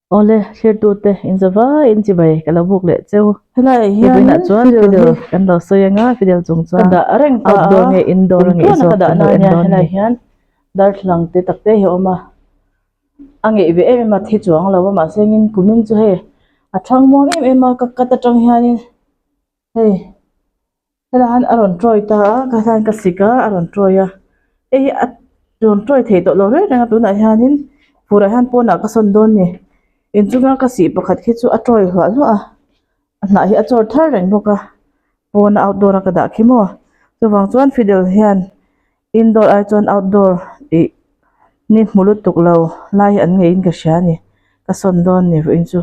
ole share tu te in zawa in chi bai kala buk le cheu helai hi hian na chuan video kan lo soyanga video chung cha kada areng ta outdoor nge indoor nge na so kada kan na lo nya endon helai ni hian dartlang te takte hi oma ange be em ma thi chuang lo ma sengin kumin chu he athang mo em ma ka kata tang hianin hei helahan aron troi ta ka san ka sika aron troya ei at don troi thei to lo re ranga tu na hianin pura han pona ka son don ni in chunga ka si pakhat khi chu a troi hwa lo a na hi a chor thar reng boka pona outdoor ka da khimo chuwang chuan fidel hian indoor ai chuan outdoor i ni mulut tuk lo lai an nge in ka sha ni ka son don ni ru in chu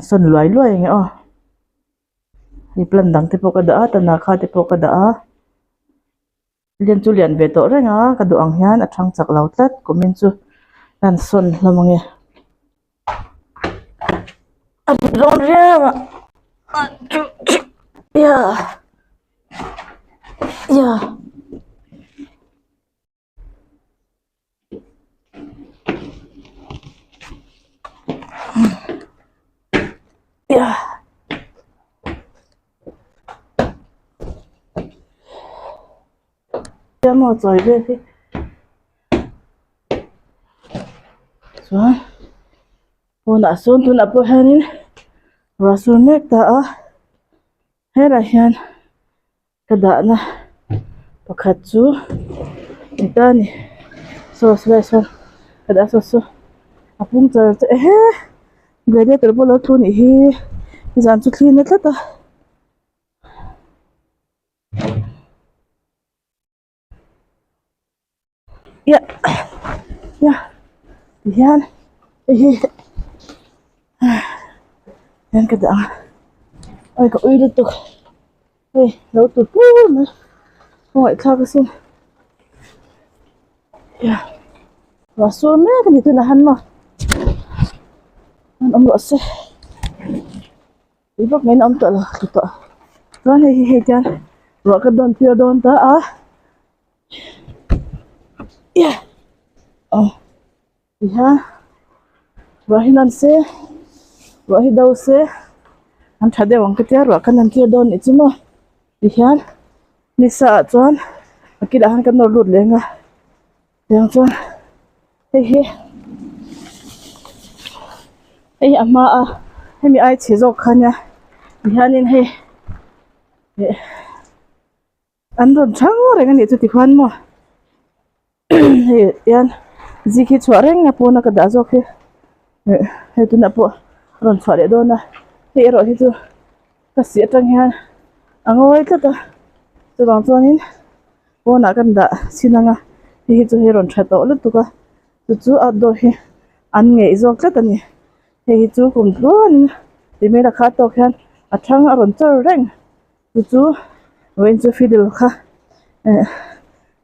son luai luai nge o ni plan dang te poka da ta na kha te poka da lian chu lian ve to renga ka du ang hian a thang chak lo tlat kumin chu kan son lamange a ron ria ya ya ya ya mo choi ve thi chuan pona son tun apo hanin rasul mek ta a hera hian kada na pakhat chu itani sos le so kada so so apung char che he gade ter bolo thuni hi zan chu thlin na tlata ya ya hian hi hian kada ai ka uile tuk hey lo tu pu na ngoại kha ka sin ya wa so me ka ni tu na han ma an om lo se ibak men om to lo to ron he jan ro ka don pio don ta a ya oh ya wa hinan se wa hi dau se an thade wang ka tia ro ka nan pio don i chumo hian ni sa chuan akida han kan no lut lenga yang chuan hei ama a hemi ai che jok khanya hianin hei an ron thang renga ni chu ti khan mo hei yan zikhi chwa renga pona ka da jok he tu na po ron chwa le do na hei ro hi chu ka si atang hian angoi ta chu bang chuanin pona kan da sinanga hi chu he ron thato lu tuka chu outdoor hi an ngei jok tlat ani hei chu kum tluan ti me la kha to khian athang aron char reng chu wen chu fidel kha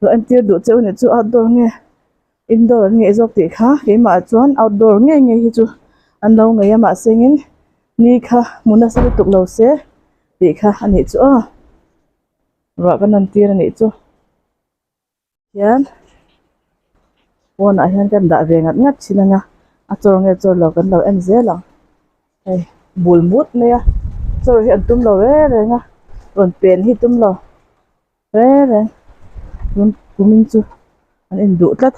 lo an tir du cheu ne chu outdoor nge indoor nge jok ti kha ke ma chuan outdoor nge hi chu an lo nge ya ma sengin ni kha muna sa tuk lo se ti kha ani chu a ro kan an tir ani chu hian pona hian kan da ve ngat chinanga a chor nge chor lo kan lo en zela hei bul mut me ya chor hi an tum lo re nga ron pen hi tum lo re nun kumin chu an in du tlat